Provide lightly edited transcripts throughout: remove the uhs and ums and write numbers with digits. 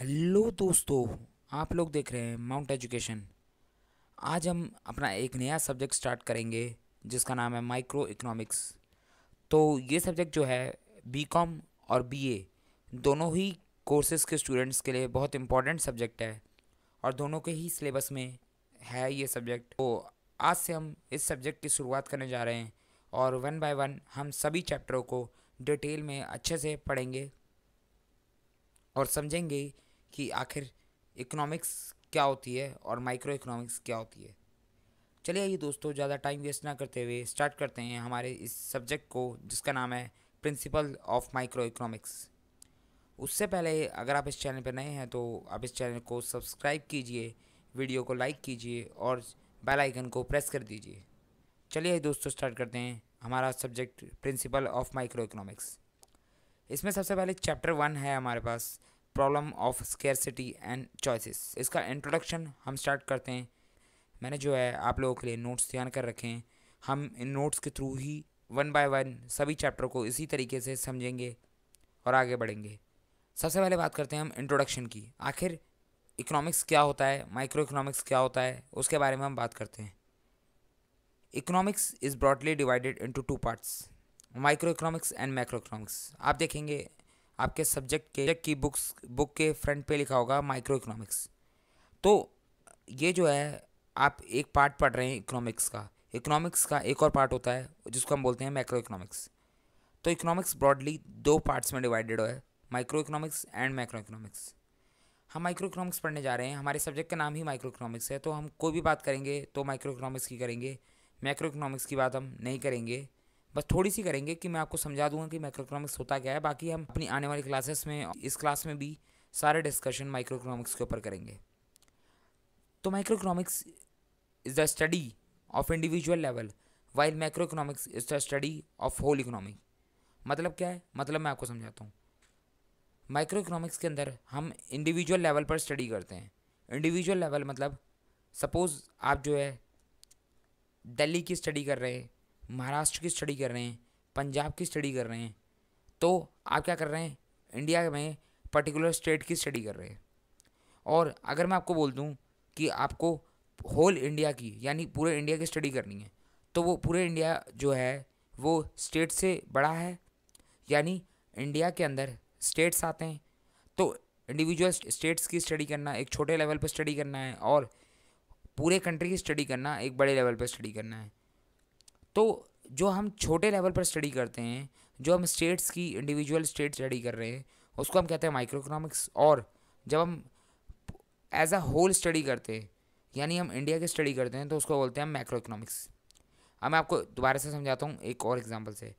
Hello दोस्तों। आप लोग देख रहे हैं माउंट एजुकेशन। आज हम अपना एक नया सब्जेक्ट स्टार्ट करेंगे जिसका नाम है माइक्रो इकोनॉमिक्स। तो ये सब्जेक्ट जो है बीकॉम और बीए दोनों ही कोर्सेज़ के स्टूडेंट्स के लिए बहुत इम्पॉर्टेंट सब्जेक्ट है और दोनों के ही सिलेबस में है ये सब्जेक्ट। तो आज से हम इस सब्जेक्ट की शुरुआत करने जा रहे हैं और वन बाय वन हम सभी चैप्टरों को डिटेल में अच्छे से पढ़ेंगे और समझेंगे कि आखिर इकोनॉमिक्स क्या होती है और माइक्रो इकोनॉमिक्स क्या होती है। चलिए आइए दोस्तों, ज़्यादा टाइम वेस्ट ना करते हुए स्टार्ट करते हैं हमारे इस सब्जेक्ट को जिसका नाम है प्रिंसिपल ऑफ माइक्रो इकोनॉमिक्स। उससे पहले अगर आप इस चैनल पर नए हैं तो आप इस चैनल को सब्सक्राइब कीजिए, वीडियो को लाइक कीजिए और बेल आइकन को प्रेस कर दीजिए। चलिए दोस्तों स्टार्ट करते हैं हमारा subject principle of microeconomics. इसमें सबसे पहले चैप्टर 1 है हमारे पास, problem of scarcity and choices. इसका इंट्रोडक्शन हम स्टार्ट करते हैं। मैंने जो है आप लोगों के लिए नोट्स तैयार कर रखे हैं। हम इन नोट्स के through he one by one सभी चैप्टर को इसी तरीके से समझेंगे और आगे बढ़ेंगे। सबसे पहले बात करते हैं हम इंट्रोडक्शन की। आखिर इकोनॉमिक्स क्या होता है, माइक्रो इकोनॉमिक्स क्या होता है, उसके बारे में हम बात करते हैं। Economics is broadly divided into two parts, micro economics and macro economics. आप देखेंगे आपके सब्जेक्ट की बुक के फ्रंट पे लिखा होगा माइक्रो इकोनॉमिक्स। तो ये जो है आप एक पार्ट पढ़ रहे हैं इकोनॉमिक्स का। इकोनॉमिक्स का एक और पार्ट होता है जिसको हम बोलते हैं मैक्रो इकोनॉमिक्स। तो इकोनॉमिक्स ब्रॉडली दो पार्ट्स में डिवाइडेड है, micro economics and macro economics. हम माइक्रो इकोनॉमिक्स पढ़ने जा रहे हैं, हमारे सब्जेक्ट का नाम ही माइक्रो इकोनॉमिक्स है, तो हम कोई भी बात करेंगे तो माइक्रो इकोनॉमिक्स की करेंगे। मैक्रो इकोनॉमिक्स की बात हम नहीं करेंगे, बस थोड़ी सी करेंगे कि मैं आपको समझा दूंगा कि माइक्रो इकोनॉमिक्स होता क्या है। बाकी हम अपनी आने वाली क्लासेस में, इस क्लास में भी सारे डिस्कशन माइक्रो इकोनॉमिक्स के ऊपर करेंगे। तो micro economics is the study of individual level while macro economics is the study of whole economy. मतलब क्या है, मतलब मैं आपको समझाता हूँ। माइक्रो इकोनॉमिक्स के अंदर हम इंडिविजुअल लेवल पर स्टडी करते हैं। इंडिविजुअल लेवल मतलब सपोज़ आप जो है दिल्ली की स्टडी कर रहे हैं, महाराष्ट्र की स्टडी कर रहे हैं, पंजाब की स्टडी कर रहे हैं, तो आप क्या कर रहे हैं, इंडिया में पर्टिकुलर स्टेट की स्टडी कर रहे हैं। और अगर मैं आपको बोल दूं कि आपको होल इंडिया की यानी पूरे इंडिया की स्टडी करनी है, तो वो पूरे इंडिया जो है वो स्टेट से बड़ा है, यानी इंडिया के अंदर स्टेट्स आते हैं। तो इंडिविजुअल स्टेट्स की स्टडी करना एक छोटे लेवल पर स्टडी करना है और पूरे कंट्री की स्टडी करना एक बड़े लेवल पर स्टडी करना है। तो जो हम छोटे लेवल पर स्टडी करते हैं, जो हम स्टेट्स की इंडिविजुअल स्टेट स्टडी कर रहे हैं, उसको हम कहते हैं माइक्रो इकोनॉमिक्स। और जब हम एज अ होल स्टडी करते हैं, यानी हम इंडिया की स्टडी करते हैं, तो उसको बोलते हैं मैक्रो इकोनॉमिक्स। अब मैं आपको दोबारा से समझाता हूँ एक और एग्जांपल से।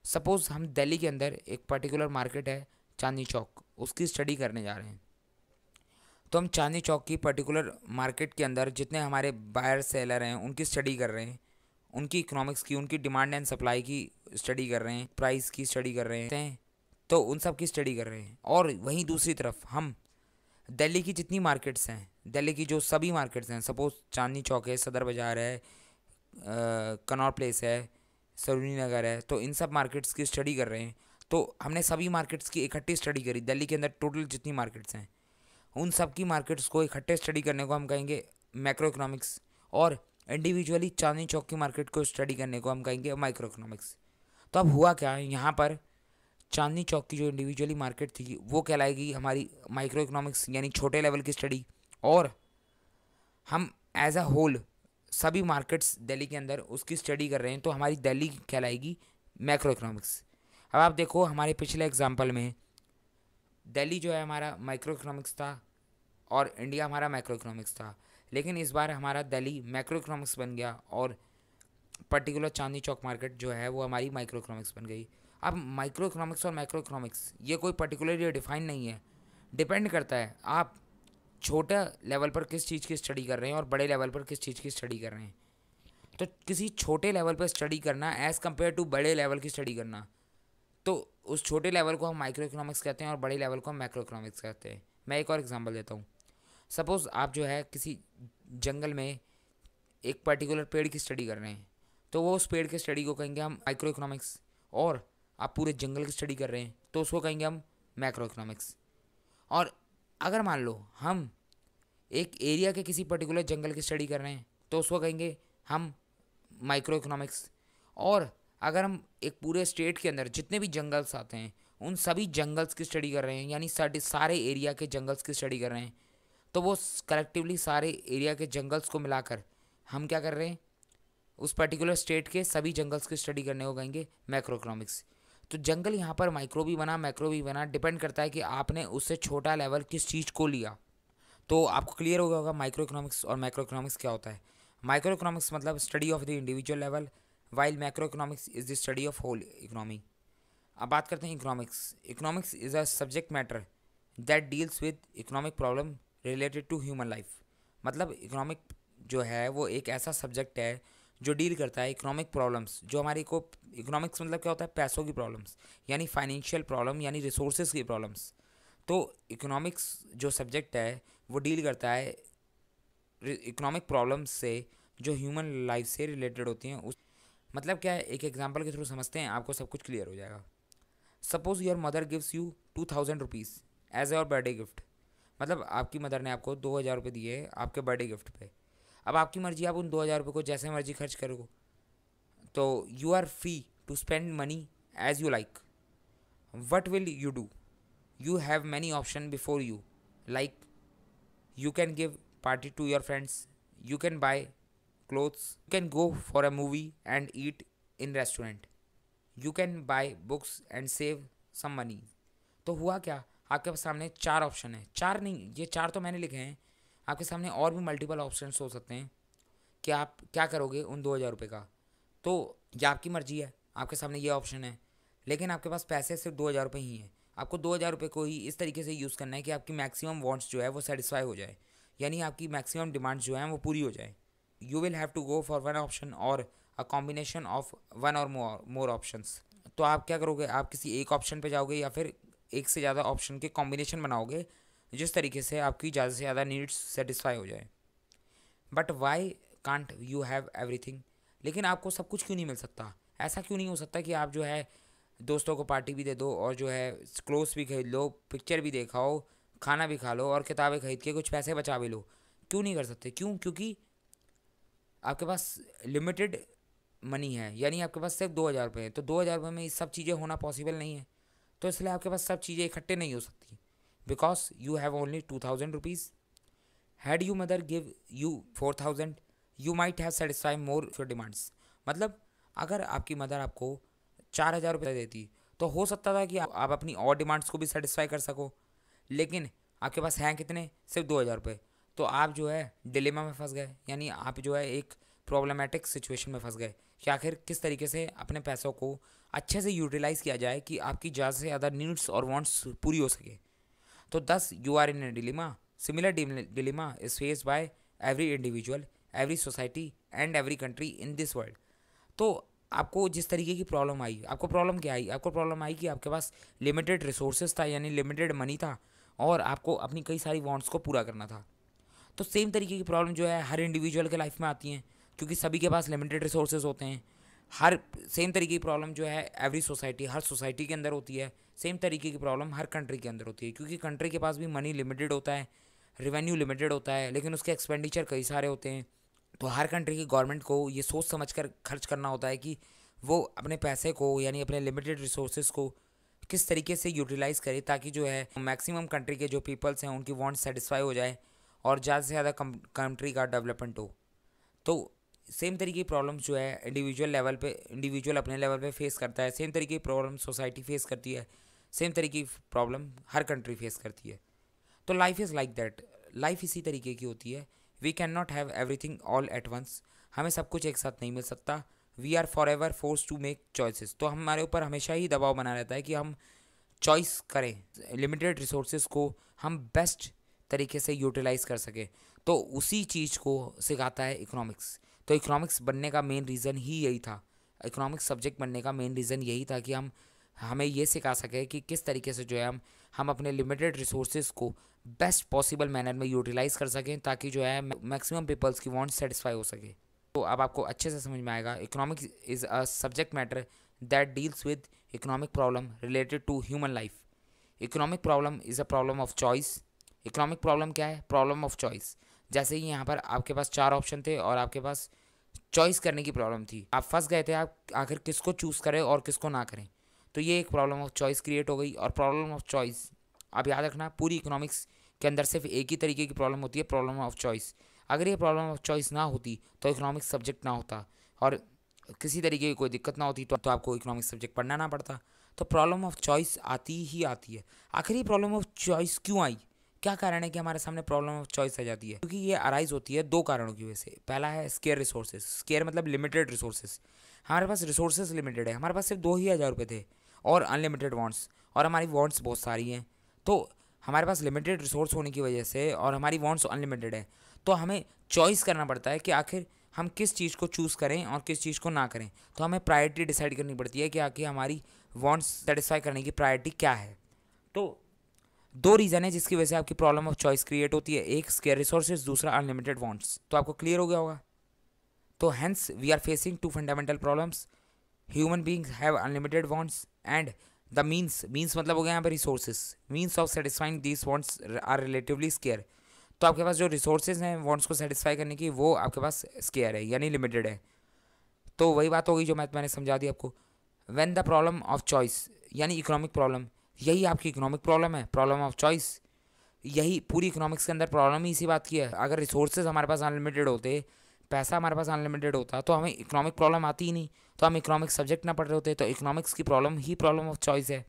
सपोज़ हम दिल्ली के अंदर एक पर्टिकुलर मार्केट है चांदनी चौक, उसकी स्टडी करने जा रहे हैं। तो हम चांदनी चौक की पर्टिकुलर मार्केट के अंदर जितने हमारे बायर सेलर हैं उनकी स्टडी कर रहे हैं, उनकी इकोनॉमिक्स की, उनकी डिमांड एंड सप्लाई की स्टडी कर रहे हैं, प्राइस की स्टडी कर रहे हैं, तो उन सब की स्टडी कर रहे हैं। और वहीं दूसरी तरफ हम दिल्ली की जितनी मार्केट्स हैं, दिल्ली की जो सभी मार्केट्स हैं, सपोज़ चांदनी चौक है, सदर बाज़ार है, कनॉट प्लेस है, सरोजनी नगर है, तो इन सब मार्केट्स की स्टडी कर रहे हैं। तो हमने सभी मार्केट्स की इकट्ठी स्टडी करी, दिल्ली के अंदर टोटल जितनी मार्केट्स हैं उन सब की मार्केट्स को इकट्ठे स्टडी करने को हम कहेंगे मैक्रो इकोनॉमिक्स। और इंडिविजुअली चांदनी चौक की मार्केट को स्टडी करने को हम कहेंगे माइक्रो इकोनॉमिक्स। तो अब हुआ क्या, यहाँ पर चांदनी चौक की जो इंडिविजुअली मार्केट थी वो कहलाएगी हमारी माइक्रो इकोनॉमिक्स, यानी छोटे लेवल की स्टडी। और हम एज अ होल सभी मार्केट्स दिल्ली के अंदर उसकी स्टडी कर रहे हैं, तो हमारी दिल्ली कहलाएगी मैक्रो इकोनॉमिक्स। अब आप देखो हमारे पिछले एग्जाम्पल में दिल्ली जो है हमारा माइक्रो इकोनॉमिक्स था और इंडिया हमारा मैक्रो इकोनॉमिक्स था, लेकिन इस बार हमारा दिल्ली मैक्रो इकोनॉमिक्स बन गया और पर्टिकुलर चांदनी चौक मार्केट जो है वो हमारी माइक्रो इकोनॉमिक्स बन गई। अब माइक्रो इकोनॉमिक्स और मैक्रो इकोनॉमिक्स ये कोई पर्टिकुलरली डिफाइन नहीं है, डिपेंड करता है आप छोटे लेवल पर किस चीज़ की स्टडी कर रहे हैं और बड़े लेवल पर किस चीज़ की स्टडी कर रहे हैं। तो किसी छोटे लेवल पर स्टडी करना एज़ कम्पेयर टू बड़े लेवल की स्टडी करना, तो उस छोटे लेवल को हम माइक्रो इकोनॉमिक्स कहते हैं और बड़े लेवल को हम मैक्रो इकोनॉमिक्स कहते हैं। मैं एक और एग्जांपल देता हूँ। सपोज़ आप जो है किसी जंगल में एक पर्टिकुलर पेड़ की स्टडी कर रहे हैं, तो वो उस पेड़ के स्टडी को कहेंगे हम माइक्रो इकोनॉमिक्स। और आप पूरे जंगल की स्टडी कर रहे हैं तो उसको कहेंगे हम मैक्रो इकोनॉमिक्स। और अगर मान लो हम एक एरिया के किसी पर्टिकुलर जंगल की स्टडी कर रहे हैं तो उसको कहेंगे हम माइक्रो इकोनॉमिक्स। और अगर हम एक पूरे स्टेट के अंदर जितने भी जंगल्स आते हैं उन सभी जंगल्स की स्टडी कर रहे हैं, यानी सारे एरिया के जंगल्स की स्टडी कर रहे हैं, तो वो कलेक्टिवली सारे एरिया के जंगल्स को मिलाकर हम क्या कर रहे हैं, उस पर्टिकुलर स्टेट के सभी जंगल्स की स्टडी करने को कहेंगे मैक्रो इकोनॉमिक्स। तो जंगल यहाँ पर माइक्रो भी बना मैक्रो भी बना, डिपेंड करता है कि आपने उससे छोटा लेवल किस चीज़ को लिया। तो आपको क्लियर हो गया होगा माइक्रो इकोनॉमिक्स और मैक्रो इकोनॉमिक्स क्या होता है। माइक्रो इकोनॉमिक्स मतलब study of the individual level, while macro economics is the study of whole economy. अब बात करते हैं economics. Economics is a subject matter that deals with economic problem related to human life. मतलब economic जो है वो एक ऐसा सब्जेक्ट है जो डील करता है इकोनॉमिक प्रॉब्लम्स, जो हमारी को इकोनॉमिक्स मतलब क्या होता है, पैसों की प्रॉब्लम्स, यानी फाइनेंशियल प्रॉब्लम, यानी रिसोर्सेज की प्रॉब्लम्स। तो इकोनॉमिक्स जो सब्जेक्ट है वो डील करता है इकोनॉमिक प्रॉब्लम्स से जो ह्यूमन लाइफ से रिलेटेड होती हैं। उस मतलब क्या है, एक एग्जांपल के थ्रू समझते हैं, आपको सब कुछ क्लियर हो जाएगा। Suppose your mother gives you 2000 rupees as your birthday gift. मतलब आपकी मदर ने आपको 2000 रुपये दिए आपके बर्थडे गिफ्ट पे। अब आपकी मर्जी, आप उन 2000 रुपये को जैसे मर्जी खर्च करो, तो you are free to spend money as you like. What will you do? You have many options before you, like you can give party to your friends, you can buy clothes, you can go for a movie and eat in restaurant, you can buy books and save some money। तो हुआ क्या, आपके सामने 4 option है। 4 नहीं, ये 4 तो मैंने लिखे हैं, आपके सामने और भी मल्टीपल ऑप्शंस हो सकते हैं कि आप क्या करोगे उन 2000 रुपये का। तो ये आपकी मर्जी है, आपके सामने ये ऑप्शन है, लेकिन आपके पास पैसे सिर्फ 2000 रुपये ही हैं। आपको 2000 रुपये को ही इस तरीके से यूज़ करना है कि आपकी मैक्सिमम वांट्स जो है वो सेटिस्फाई हो जाए, यानी आपकी मैक्सिमम डिमांड्स जो हैं वो पूरी हो जाए। You will have to go for one option or a combination of one और मोर ऑप्शंस। तो आप क्या करोगे, आप किसी एक ऑप्शन पे जाओगे या फिर एक से ज़्यादा ऑप्शन के कॉम्बिनेशन बनाओगे जिस तरीके से आपकी ज़्यादा से ज़्यादा नीड्स सेटिस्फाई हो जाए। But why can't you have everything? लेकिन आपको सब कुछ क्यों नहीं मिल सकता? ऐसा क्यों नहीं हो सकता कि आप जो है दोस्तों को पार्टी भी दे दो और जो है क्लोथ्स भी खरीद लो, पिक्चर भी देखाओ, खाना भी खा लो और किताबें खरीद के कुछ पैसे बचा भी लो? क्यों नहीं कर सकते? क्यों? क्योंकि आपके पास लिमिटेड मनी है, यानी आपके पास सिर्फ 2000 रुपये हैं। तो 2000 रुपये में ये सब चीज़ें होना पॉसिबल नहीं है, तो इसलिए आपके पास सब चीज़ें इकट्ठे नहीं हो सकती, because you have only 2000 rupees. Had you mother give you 4000 you might have satisfy more your demands. मतलब अगर आपकी मदर आपको 4000 रुपये देती तो हो सकता था कि आप अपनी और डिमांड्स को भी सेटिस्फाई कर सको, लेकिन आपके पास हैं कितने, सिर्फ 2000 रुपये। तो आप जो है डिलेमा में फंस गए, यानी आप जो है एक प्रॉब्लमेटिक सिचुएशन में फंस गए कि आखिर किस तरीके से अपने पैसों को अच्छे से यूटिलाइज़ किया जाए कि आपकी ज़्यादा से ज़्यादा नीड्स और वांट्स पूरी हो सके। तो thus you are in a dilemma. Similar dilemma is faced by every individual, every society and every country in this world. तो आपको जिस तरीके की प्रॉब्लम आई, आपको प्रॉब्लम क्या आई? आपको प्रॉब्लम आई कि आपके पास लिमिटेड रिसोर्सेज था, यानी लिमिटेड मनी था, और आपको अपनी कई सारी वांट्स को पूरा करना था। तो सेम तरीके की प्रॉब्लम जो है हर इंडिविजुअल के लाइफ में आती हैं, क्योंकि सभी के पास लिमिटेड रिसोर्सेज होते हैं। हर सेम तरीके की प्रॉब्लम जो है एवरी सोसाइटी, हर सोसाइटी के अंदर होती है। सेम तरीके की प्रॉब्लम हर कंट्री के अंदर होती है, क्योंकि कंट्री के पास भी मनी लिमिटेड होता है, रेवेन्यू लिमिटेड होता है, लेकिन उसके एक्सपेंडिचर कई सारे होते हैं। तो हर कंट्री की गवर्नमेंट को ये सोच समझ कर खर्च करना होता है कि वो अपने पैसे को, यानी अपने लिमिटेड रिसोर्सेज को किस तरीके से यूटिलाइज़ करे ताकि जो है मैक्सिमम कंट्री के जो पीपल्स हैं उनकी वांट सेटिस्फाई हो जाए और ज़्यादा से ज़्यादा कंट्री का डेवलपमेंट हो। तो सेम तरीके की प्रॉब्लम जो है इंडिविजुअल लेवल पे, इंडिविजुअल अपने लेवल पे फेस करता है, सेम तरीके की प्रॉब्लम सोसाइटी फेस करती है, सेम तरीके की प्रॉब्लम हर कंट्री फेस करती है। तो life is like that, life इसी तरीके की होती है। We can not have everything all at once, हमें सब कुछ एक साथ नहीं मिल सकता। We are forever force to make choices. तो हमारे ऊपर हमेशा ही दबाव बना रहता है कि हम चॉइस करें, लिमिटेड रिसोर्सेज को हम बेस्ट तरीके से यूटिलाइज़ कर सकें। तो उसी चीज़ को सिखाता है इकोनॉमिक्स। तो इकोनॉमिक्स बनने का मेन रीज़न ही यही था, इकोनॉमिक्स सब्जेक्ट बनने का मेन रीज़न यही था कि हमें ये सिखा सके कि किस तरीके से जो है हम अपने लिमिटेड रिसोर्सेज को बेस्ट पॉसिबल मैनर में यूटिलाइज़ कर सकें ताकि जो है मैक्सिमम पीपल्स की वांट सेटिस्फाई हो सके। तो अब आपको अच्छे से समझ में आएगा, economics is a subject matter that deals with economic problem related to human life. Economic problem is a problem of choice, economic problem क्या है? Problem of choice. जैसे कि यहाँ पर आपके पास 4 ऑप्शन थे और आपके पास चॉइस करने की प्रॉब्लम थी, आप फंस गए थे, आप आखिर किसको चूज़ करें और किसको ना करें। तो ये एक प्रॉब्लम ऑफ चॉइस क्रिएट हो गई। और प्रॉब्लम ऑफ चॉइस आप याद रखना, पूरी इकोनॉमिक्स के अंदर सिर्फ एक ही तरीके की प्रॉब्लम होती है, प्रॉब्लम ऑफ चॉइस। अगर ये प्रॉब्लम ऑफ चॉइस ना होती तो इकोनॉमिक्स सब्जेक्ट ना होता और किसी तरीके की कोई दिक्कत ना होती तो आपको इकोनॉमिक्स सब्जेक्ट पढ़ना ना पड़ता। तो प्रॉब्लम ऑफ चॉइस आती ही आती है। आखिर ये प्रॉब्लम ऑफ चॉइस क्यों आई? क्या कारण है कि हमारे सामने प्रॉब्लम ऑफ चॉइस आ जाती है? क्योंकि ये अराइज होती है 2 कारणों की वजह से। पहला है स्केयर रिसोर्सेज। स्केयर मतलब लिमिटेड रिसोर्सेज। हमारे पास रिसोर्सेज लिमिटेड है, हमारे पास सिर्फ 2,000 रुपये थे और अनलिमिटेड वांट्स, और हमारी वांट्स बहुत सारी हैं। तो हमारे पास लिमिटेड रिसोर्स होने की वजह से और हमारी वांट्स अनलिमिटेड है, तो हमें चॉइस करना पड़ता है कि आखिर हम किस चीज़ को चूज़ करें और किस चीज़ को ना करें। तो हमें प्रायोरिटी डिसाइड करनी पड़ती है कि आखिर हमारी वांट्स सेटिस्फाई करने की प्रायोरिटी क्या है। तो 2 रीज़न है जिसकी वजह से आपकी प्रॉब्लम ऑफ चॉइस क्रिएट होती है, एक स्केयर रिसोर्सेज, दूसरा अनलिमिटेड वांट्स। तो आपको क्लियर हो गया होगा। तो hence we are facing 2 fundamental problems. Human beings have unlimited wants and the means मतलब हो गया यहाँ पर resources, means of satisfying these wants are relatively scarce. तो आपके पास जो रिसोर्सेज हैं वांट्स को सेटिस्फाई करने की, वो आपके पास स्केयर है यानी लिमिटेड है। तो वही बात हो गई जो मैंने समझा दी आपको। When the problem of choice यानी इकोनॉमिक प्रॉब्लम, यही आपकी इकोनॉमिक प्रॉब्लम है, प्रॉब्लम ऑफ चॉइस। यही पूरी इकोनॉमिक्स के अंदर प्रॉब्लम ही इसी बात की है। अगर रिसोर्सेज हमारे पास अनलिमिटेड होते, पैसा हमारे पास अनलिमिटेड होता, तो हमें इकोनॉमिक प्रॉब्लम आती ही नहीं, तो हम इकोनॉमिक्स सब्जेक्ट ना पढ़ रहे होते। तो इकोनॉमिक्स की problem he problem of choice है।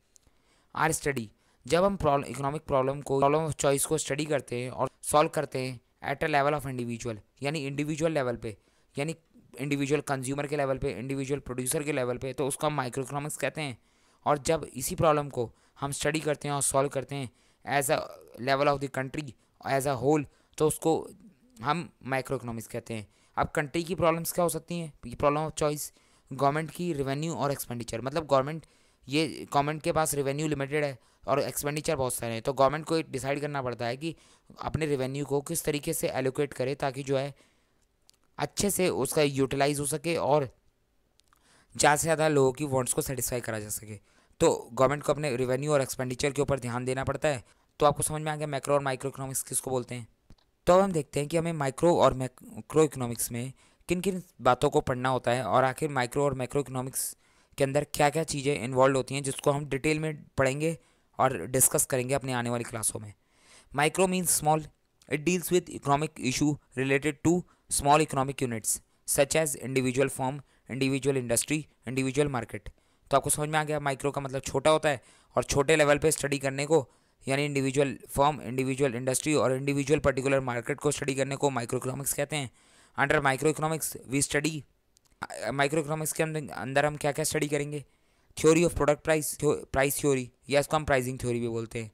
आर स्टडी, जब हम इकोनॉमिक प्रॉब्लम ऑफ चॉइस को स्टडी करते हैं और सॉल्व करते हैं at a level of individual, यानी इंडिविजुअल लेवल पे, यानी इंडिविजुअल कंज्यूमर के लेवल पे, इंडिविजुअल प्रोड्यूसर के लेवल पे, तो उसको हम माइक्रो इकोनॉमिक्स कहते हैं। और जब इसी प्रॉब्लम को हम स्टडी करते हैं और सॉल्व करते हैं as a level of the country as a whole, तो उसको हम माइक्रो इकोनॉमिक्स कहते हैं। अब कंट्री की प्रॉब्लम्स क्या हो सकती हैं? प्रॉब्लम ऑफ चॉइस, गवर्नमेंट की रेवेन्यू और एक्सपेंडिचर, मतलब गवर्नमेंट के पास रेवेन्यू लिमिटेड है और एक्सपेंडिचर बहुत सारे हैं, तो गवर्नमेंट को डिसाइड करना पड़ता है कि अपने रेवेन्यू को किस तरीके से एलोकेट करे ताकि जो है अच्छे से उसका यूटिलाइज हो सके और ज़्यादा से ज़्यादा लोगों की वांट्स को सेटिस्फाई करा जा सके। तो गवर्नमेंट को अपने रेवेन्यू और एक्सपेंडिचर के ऊपर ध्यान देना पड़ता है। तो आपको समझ में आ गया मैक्रो और माइक्रो इकोनॉमिक्स किसको बोलते हैं। तो अब हम देखते हैं कि हमें माइक्रो और मैक्रो इकोनॉमिक्स में किन किन बातों को पढ़ना होता है और आखिर माइक्रो और मैक्रो इकोनॉमिक्स के अंदर क्या क्या चीज़ें इन्वॉल्व होती हैं, जिसको हम डिटेल में पढ़ेंगे और डिस्कस करेंगे अपने आने वाली क्लासों में। Micro means small, it deals with economic issue related to small economic units such as individual firm, individual industry, individual market. तो आपको समझ में आ गया, माइक्रो का मतलब छोटा होता है और छोटे लेवल पे स्टडी करने को यानी इंडिविजुअल फर्म, इंडिविजुअल इंडस्ट्री और इंडिविजुअल पर्टिकुलर मार्केट को स्टडी करने को माइक्रो इकोनॉमिक्स कहते हैं। Under micro economics we study, micro economics के अंदर हम क्या क्या स्टडी करेंगे? Theory of product price theory, या इसको हम प्राइसिंग थ्योरी भी बोलते हैं।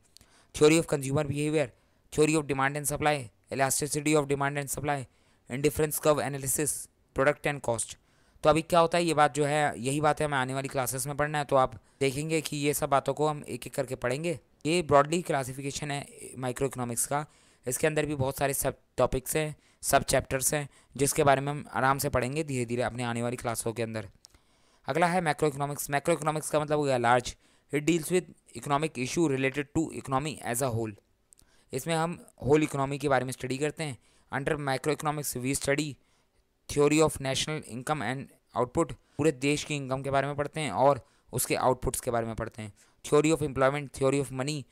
Theory of consumer behaviour, theory of demand and supply, elasticity of demand and supply, indifference curve analysis, product and cost. तो अभी क्या होता है, ये बात जो है यही बात है हमें आने वाली क्लासेस में पढ़ना है। तो आप देखेंगे कि ये सब बातों को हम एक एक करके पढ़ेंगे। ये ब्रॉडली क्लासिफिकेशन है माइक्रो इकोनॉमिक्स का। इसके अंदर भी बहुत सारे सब टॉपिक्स हैं, सब चैप्टर्स हैं, जिसके बारे में हम आराम से पढ़ेंगे धीरे धीरे अपने आने वाली क्लासों के अंदर। अगला है मैक्रो इकोनॉमिक्स। मैक्रो इकोनॉमिक्स का मतलब हो गया large, it deals with economic issue related to economy as a whole. इसमें हम होल इकोनॉमी के बारे में स्टडी करते हैं। Under micro economics we study theory of national income and output, पूरे देश की इनकम के बारे में पढ़ते हैं और उसके आउटपुट्स के बारे में पढ़ते हैं। Theory of employment, theory of money,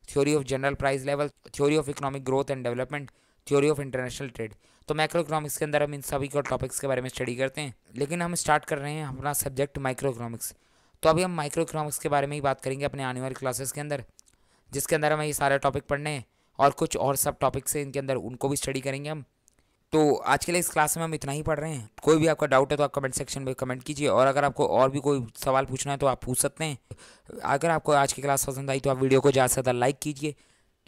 theory of general price level, theory of economic growth and development, theory of international trade. तो मैक्रो इकोनॉमिक्स के अंदर हम इन सभी को टॉपिक्स के बारे में स्टडी करते हैं। लेकिन हम स्टार्ट कर रहे हैं अपना सब्जेक्ट माइक्रो इकोनॉमिक्स। तो अभी हम माइक्रो इकोनॉमिक्स के बारे में ही बात करेंगे अपने आने वाली क्लासेस के अंदर, जिसके अंदर हमें ये सारे टॉपिक पढ़ने हैं और कुछ और सब टॉपिक्स हैं इनके अंदर, उनको भी स्टडी करेंगे हम। तो आज के लिए इस क्लास में हम इतना ही पढ़ रहे हैं। कोई भी आपका डाउट है तो आप कमेंट सेक्शन में कमेंट कीजिए, और अगर आपको और भी कोई सवाल पूछना है तो आप पूछ सकते हैं। अगर आपको आज की क्लास पसंद आई तो आप वीडियो को ज़्यादा से ज़्यादा लाइक कीजिए,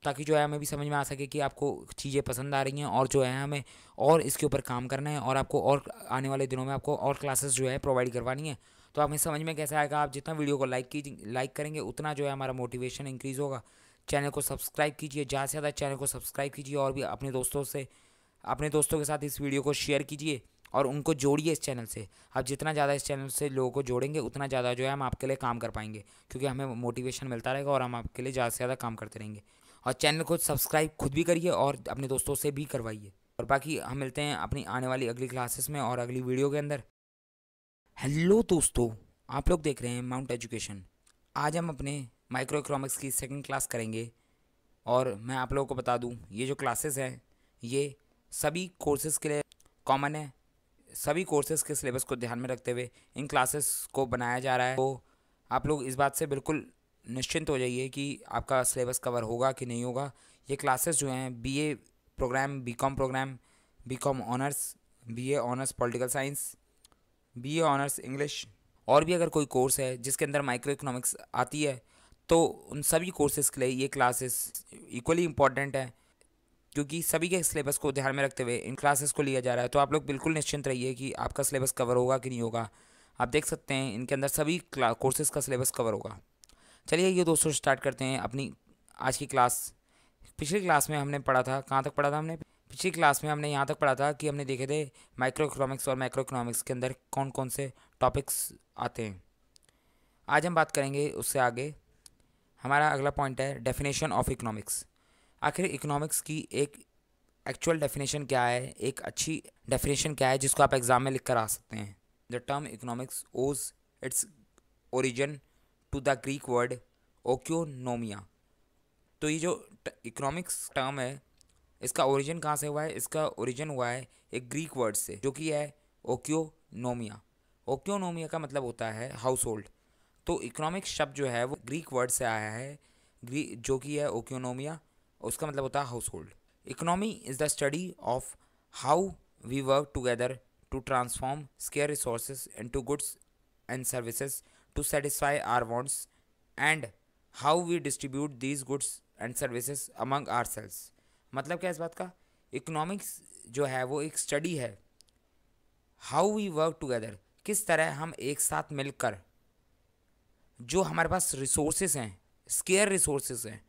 ताकि जो है हमें भी समझ में आ सके कि आपको चीज़ें पसंद आ रही हैं और जो है हमें और इसके ऊपर काम करना है और आपको और आने वाले दिनों में आपको और क्लासेस जो है प्रोवाइड करवानी है। तो हमें समझ में कैसे आएगा, आप जितना वीडियो को लाइक करेंगे उतना जो है हमारा मोटिवेशन इंक्रीज़ होगा। चैनल को सब्सक्राइब कीजिए, ज़्यादा से ज़्यादा चैनल को सब्सक्राइब कीजिए और भी अपने दोस्तों के साथ इस वीडियो को शेयर कीजिए और उनको जोड़िए इस चैनल से। आप जितना ज़्यादा इस चैनल से लोगों को जोड़ेंगे उतना ज़्यादा जो है हम आपके लिए काम कर पाएंगे, क्योंकि हमें मोटिवेशन मिलता रहेगा और हम आपके लिए ज़्यादा से ज़्यादा काम करते रहेंगे। और चैनल को सब्सक्राइब खुद भी करिए और अपने दोस्तों से भी करवाइए। और बाकी हम मिलते हैं अपनी आने वाली अगली क्लासेस में और अगली वीडियो के अंदर। हेलो दोस्तों, आप लोग देख रहे हैं माउंट एजुकेशन। आज हम अपने माइक्रो इकोनॉमिक्स की सेकंड क्लास करेंगे। और मैं आप लोगों को बता दूं, ये जो क्लासेस हैं ये सभी कोर्सेज़ के लिए कॉमन है। सभी कोर्सेज़ के सिलेबस को ध्यान में रखते हुए इन क्लासेस को बनाया जा रहा है। तो आप लोग इस बात से बिल्कुल निश्चिंत हो जाइए कि आपका सिलेबस कवर होगा कि नहीं होगा। ये क्लासेस जो हैं BA programme, BCom honours, BA honours political science, BA honours English, और भी अगर कोई कोर्स है जिसके अंदर माइक्रो इकोनॉमिक्स आती है तो उन सभी कोर्सेज़ के लिए ये क्लासेस इक्वली इम्पॉर्टेंट है, क्योंकि सभी के सिलेबस को ध्यान में रखते हुए इन क्लासेस को लिया जा रहा है। तो आप लोग बिल्कुल निश्चिंत रहिए कि आपका सिलेबस कवर होगा कि नहीं होगा। आप देख सकते हैं इनके अंदर सभी कोर्सेज़ का सिलेबस कवर होगा। चलिए ये दोस्तों स्टार्ट करते हैं अपनी आज की क्लास। पिछली क्लास में हमने पढ़ा था, कहाँ तक पढ़ा था हमने? पिछली क्लास में हमने यहाँ तक पढ़ा था कि हमने देखे थे माइक्रो इकोनॉमिक्स और मैक्रो इकोनॉमिक्स के अंदर कौन कौन से टॉपिक्स आते हैं। आज हम बात करेंगे उससे आगे। हमारा अगला पॉइंट है डेफिनेशन ऑफ इकोनॉमिक्स। आखिर इकोनॉमिक्स की एक एक्चुअल डेफिनेशन क्या है, एक अच्छी डेफिनेशन क्या है जिसको आप एग्जाम में लिख कर आ सकते हैं। The term economics owes its origin to the Greek word oikonomia. तो ये जो इकोनॉमिक्स टर्म है इसका ओरिजिन कहाँ से हुआ है? इसका ओरिजिन हुआ है एक ग्रीक वर्ड से जो कि है ओक्योनोमिया। ओक्योनोमिया का मतलब होता है हाउस होल्ड। तो इकोनॉमिक्स शब्द जो है वो ग्रीक वर्ड से आया है, जो कि है ओक्योनोमिया, उसका मतलब होता है household. Economy is the study of how we work together to transform scarce resources into goods and services to satisfy our wants and how we distribute these goods and services among ourselves. मतलब क्या इस बात का? Economics जो है वो एक study है हाउ वी वर्क टुगेदर, किस तरह हम एक साथ मिलकर जो हमारे पास रिसोर्सेज हैं, स्केयर रिसोर्सेज हैं,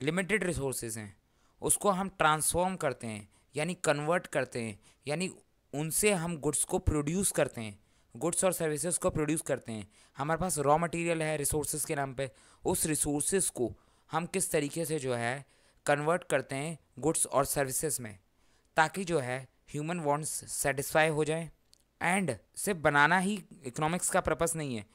लिमिटेड रिसोर्सेज हैं, उसको हम ट्रांसफॉर्म करते हैं यानी कन्वर्ट करते हैं, यानी उनसे हम गुड्स को प्रोड्यूस करते हैं, गुड्स और सर्विसेज को प्रोड्यूस करते हैं। हमारे पास रॉ मटेरियल है रिसोर्सेज के नाम पे, उस रिसोर्सेज को हम किस तरीके से जो है कन्वर्ट करते हैं गुड्स और सर्विसेज में, ताकि जो है ह्यूमन वांट्स सेटिस्फाई हो जाए। एंड सिर्फ बनाना ही इकोनॉमिक्स का पर्पस नहीं है,